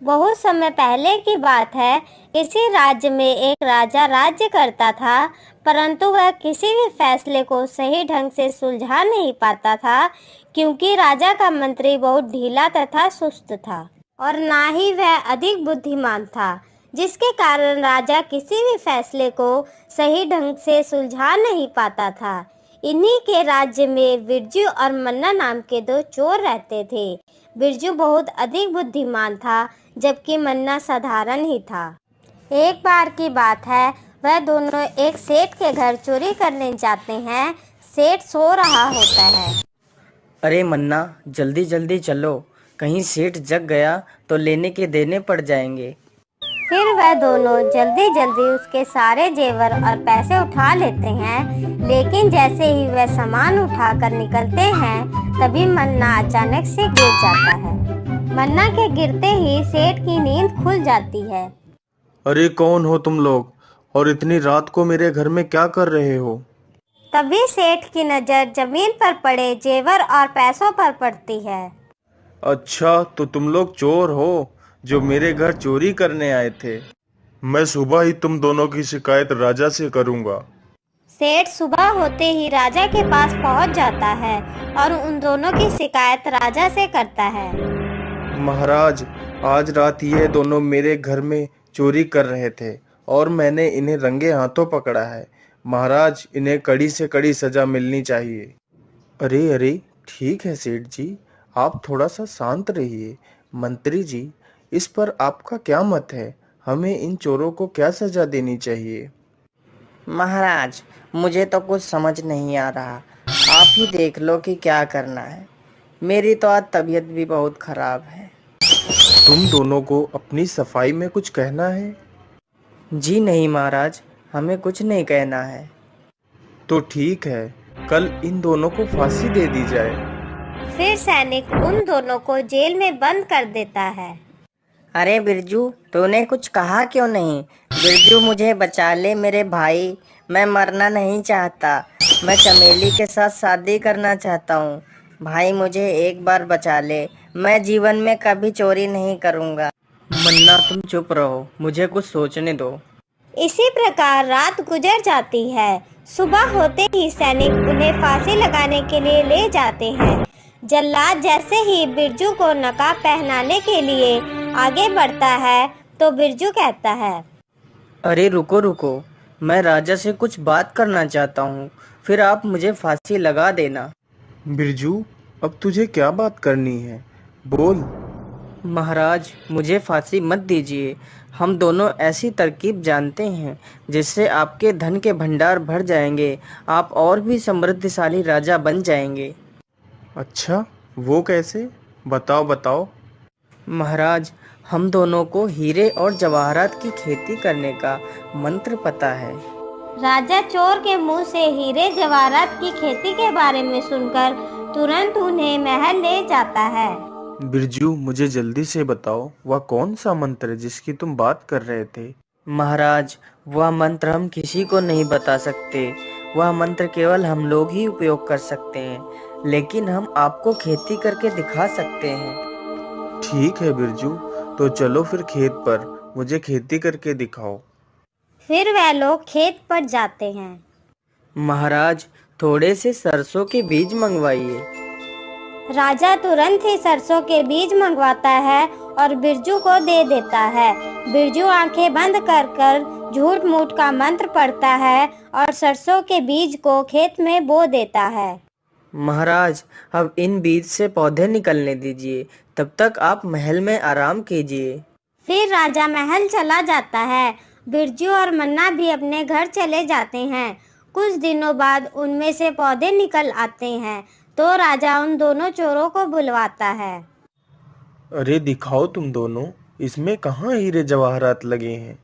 बहुत समय पहले की बात है। किसी राज्य में एक राजा राज्य करता था, परंतु वह किसी भी फैसले को सही ढंग से सुलझा नहीं पाता था, क्योंकि राजा का मंत्री बहुत ढीला तथा सुस्त था और ना ही वह अधिक बुद्धिमान था, जिसके कारण राजा किसी भी फैसले को सही ढंग से सुलझा नहीं पाता था। इन्हीं के राज्य में बिरजू और मन्ना नाम के दो चोर रहते थे। बिरजू बहुत अधिक बुद्धिमान था, जबकि मन्ना साधारण ही था। एक बार की बात है, वह दोनों एक सेठ के घर चोरी करने जाते हैं। सेठ सो रहा होता है। अरे मन्ना, जल्दी जल्दी चलो, कहीं सेठ जग गया तो लेने के देने पड़ जाएंगे। फिर वह दोनों जल्दी जल्दी उसके सारे जेवर और पैसे उठा लेते हैं, लेकिन जैसे ही वह सामान उठाकर निकलते हैं, तभी मन्ना अचानक से गिर जाता है। मन्ना के गिरते ही सेठ की नींद खुल जाती है। अरे कौन हो तुम लोग, और इतनी रात को मेरे घर में क्या कर रहे हो? तभी सेठ की नजर जमीन पर पड़े जेवर और पैसों पर पड़ती है। अच्छा, तो तुम लोग चोर हो जो मेरे घर चोरी करने आए थे। मैं सुबह ही तुम दोनों की शिकायत राजा से करूंगा। सेठ सुबह होते ही राजा के पास पहुंच जाता है और उन दोनों की शिकायत राजा से करता है। महाराज, आज रात ये दोनों मेरे घर में चोरी कर रहे थे और मैंने इन्हें रंगे हाथों पकड़ा है। महाराज, इन्हें कड़ी से कड़ी सजा मिलनी चाहिए। अरे अरे, ठीक है सेठ जी, आप थोड़ा सा शांत रहिए। मंत्री जी, इस पर आपका क्या मत है? हमें इन चोरों को क्या सजा देनी चाहिए? महाराज, मुझे तो कुछ समझ नहीं आ रहा, आप ही देख लो कि क्या करना है। मेरी तो आज तबीयत भी बहुत खराब है। तुम दोनों को अपनी सफाई में कुछ कहना है? जी नहीं महाराज, हमें कुछ नहीं कहना है। तो ठीक है, कल इन दोनों को फांसी दे दी जाए। फिर सैनिक उन दोनों को जेल में बंद कर देता है। अरे बिरजू, तूने कुछ कहा क्यों नहीं? बिरजू, मुझे बचा ले मेरे भाई, मैं मरना नहीं चाहता। मैं चमेली के साथ शादी करना चाहता हूँ। भाई, मुझे एक बार बचा ले, मैं जीवन में कभी चोरी नहीं करूँगा। मन्ना, तुम चुप रहो, मुझे कुछ सोचने दो। इसी प्रकार रात गुजर जाती है। सुबह होते ही सैनिक उन्हें फांसी लगाने के लिए ले जाते हैं। जल्लाद जैसे ही बिरजू को नकाब पहनाने के लिए आगे बढ़ता है, तो बिरजू कहता है, अरे रुको रुको, मैं राजा से कुछ बात करना चाहता हूँ, फिर आप मुझे फांसी लगा देना। बिरजू, अब तुझे क्या बात करनी है? बोल। महाराज, मुझे फांसी मत दीजिए। हम दोनों ऐसी तरकीब जानते हैं जिससे आपके धन के भंडार भर जाएंगे, आप और भी समृद्धशाली राजा बन जाएंगे। अच्छा, वो कैसे? बताओ बताओ। महाराज, हम दोनों को हीरे और जवाहरात की खेती करने का मंत्र पता है। राजा चोर के मुंह से हीरे जवाहरात की खेती के बारे में सुनकर तुरंत उन्हें महल ले जाता है। बिरजू, मुझे जल्दी से बताओ, वह कौन सा मंत्र है जिसकी तुम बात कर रहे थे? महाराज, वह मंत्र हम किसी को नहीं बता सकते। वह मंत्र केवल हम लोग ही उपयोग कर सकते हैं, लेकिन हम आपको खेती करके दिखा सकते हैं। ठीक है बिरजू, तो चलो फिर खेत पर, मुझे खेती करके दिखाओ। फिर वह लोग खेत पर जाते हैं। महाराज, थोड़े से सरसों के बीज मंगवाइए। राजा तुरंत ही सरसों के बीज मंगवाता है और बिरजू को दे देता है। बिरजू आंखें बंद कर कर झूठ मूठ का मंत्र पढ़ता है और सरसों के बीज को खेत में बो देता है। महाराज, अब इन बीज से पौधे निकलने दीजिए, तब तक आप महल में आराम कीजिए। फिर राजा महल चला जाता है। बिरजू और मन्ना भी अपने घर चले जाते हैं। कुछ दिनों बाद उनमें से पौधे निकल आते हैं, तो राजा उन दोनों चोरों को बुलवाता है। अरे दिखाओ तुम दोनों, इसमें कहाँ हीरे जवाहरात लगे हैं?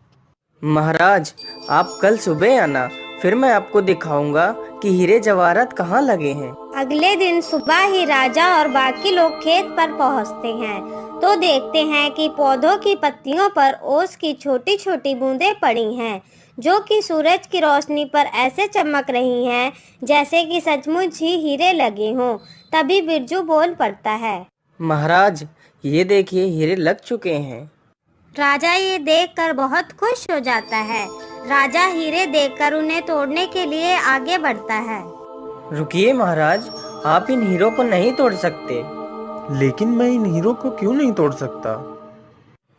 महाराज, आप कल सुबह आना, फिर मैं आपको दिखाऊंगा कि हीरे जवाहरात कहाँ लगे हैं। अगले दिन सुबह ही राजा और बाकी लोग खेत पर पहुंचते हैं, तो देखते हैं कि पौधों की पत्तियों पर ओस की छोटी छोटी बूंदें पड़ी हैं, जो कि सूरज की रोशनी पर ऐसे चमक रही हैं जैसे कि सचमुच ही हीरे लगे हों। तभी बिरजू बोल पड़ता है, महाराज, ये देखिए, हीरे लग चुके हैं। राजा ये देखकर बहुत खुश हो जाता है। राजा हीरे देखकर उन्हें तोड़ने के लिए आगे बढ़ता है। रुकिए महाराज, आप इन हीरो को नहीं तोड़ सकते। लेकिन मैं इन हीरो को क्यों नहीं तोड़ सकता?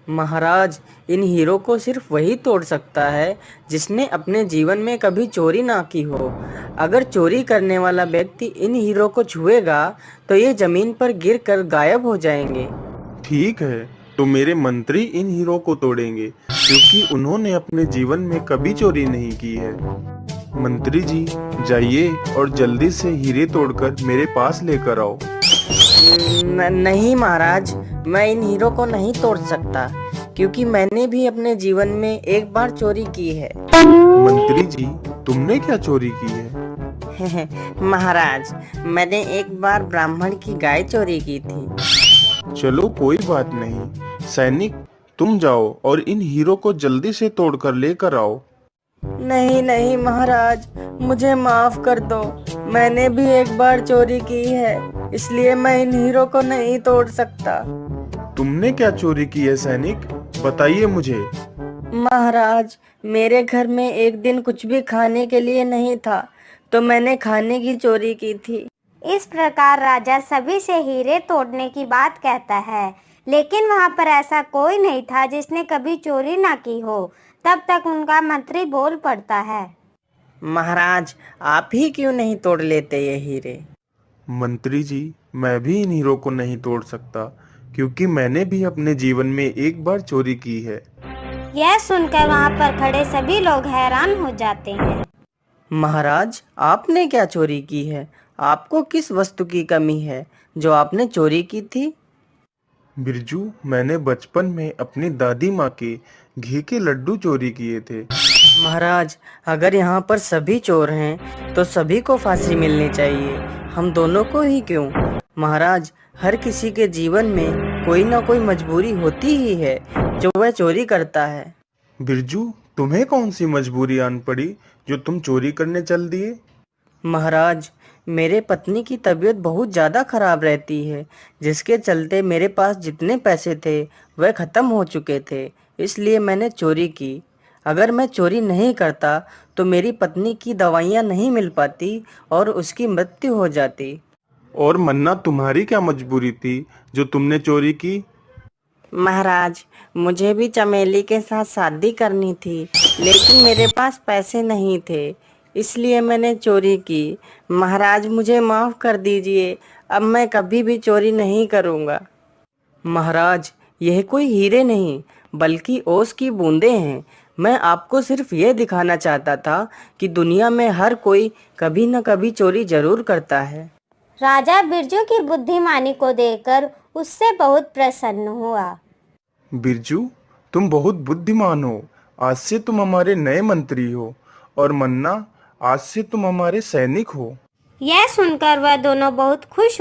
महाराज, इन हीरो को सिर्फ वही तोड़ सकता है जिसने अपने जीवन में कभी चोरी ना की हो। अगर चोरी करने वाला व्यक्ति इन हीरो को छुएगा तो ये जमीन पर गिरकर गायब हो जाएंगे। ठीक है, तो मेरे मंत्री इन हीरो को तोड़ेंगे क्योंकि उन्होंने अपने जीवन में कभी चोरी नहीं की है। मंत्री जी, जाइए और जल्दी से हीरे तोड़कर मेरे पास लेकर आओ। नहीं महाराज, मैं इन हीरो को नहीं तोड़ सकता क्योंकि मैंने भी अपने जीवन में एक बार चोरी की है। मंत्री जी, तुमने क्या चोरी की है? महाराज, मैंने एक बार ब्राह्मण की गाय चोरी की थी। चलो कोई बात नहीं। सैनिक, तुम जाओ और इन हीरो को जल्दी से तोड़कर लेकर आओ। नहीं नहीं महाराज, मुझे माफ कर दो। मैंने भी एक बार चोरी की है, इसलिए मैं इन हीरो को नहीं तोड़ सकता। तुमने क्या चोरी की है सैनिक? बताइए मुझे। महाराज, मेरे घर में एक दिन कुछ भी खाने के लिए नहीं था, तो मैंने खाने की चोरी की थी। इस प्रकार राजा सभी से हीरे तोड़ने की बात कहता है, लेकिन वहाँ पर ऐसा कोई नहीं था जिसने कभी चोरी ना की हो। तब तक उनका मंत्री बोल पड़ता है, महाराज, आप ही क्यों नहीं तोड़ लेते ये हीरे? मंत्री जी, मैं भी इन हीरो को नहीं तोड़ सकता क्योंकि मैंने भी अपने जीवन में एक बार चोरी की है। यह सुनकर वहाँ पर खड़े सभी लोग हैरान हो जाते हैं। महाराज, आपने क्या चोरी की है? आपको किस वस्तु की कमी है जो आपने चोरी की थी? बिरजू, मैंने बचपन में अपनी दादी माँ के घी के लड्डू चोरी किए थे। महाराज, अगर यहाँ पर सभी चोर हैं तो सभी को फांसी मिलनी चाहिए, हम दोनों को ही क्यों? महाराज, हर किसी के जीवन में कोई ना कोई मजबूरी होती ही है जो वह चोरी करता है। बिरजू, तुम्हें कौन सी मजबूरी आन पड़ी जो तुम चोरी करने चल दिए? महाराज, मेरे पत्नी की तबीयत बहुत ज़्यादा खराब रहती है, जिसके चलते मेरे पास जितने पैसे थे वह ख़त्म हो चुके थे, इसलिए मैंने चोरी की। अगर मैं चोरी नहीं करता तो मेरी पत्नी की दवाइयाँ नहीं मिल पाती और उसकी मृत्यु हो जाती। और मन्ना, तुम्हारी क्या मजबूरी थी जो तुमने चोरी की? महाराज, मुझे भी चमेली के साथ शादी करनी थी, लेकिन मेरे पास पैसे नहीं थे, इसलिए मैंने चोरी की। महाराज, मुझे माफ़ कर दीजिए, अब मैं कभी भी चोरी नहीं करूँगा। महाराज, यह कोई हीरे नहीं बल्कि ओस की बूंदें हैं। मैं आपको सिर्फ ये दिखाना चाहता था कि दुनिया में हर कोई कभी न कभी चोरी जरूर करता है। राजा बिरजू की बुद्धिमानी को देखकर उससे बहुत प्रसन्न हुआ। बिरजू, तुम बहुत बुद्धिमान हो। आज से तुम हमारे नए मंत्री हो। और मन्ना, आज से तुम हमारे सैनिक हो। यह सुनकर वह दोनों बहुत खुश हो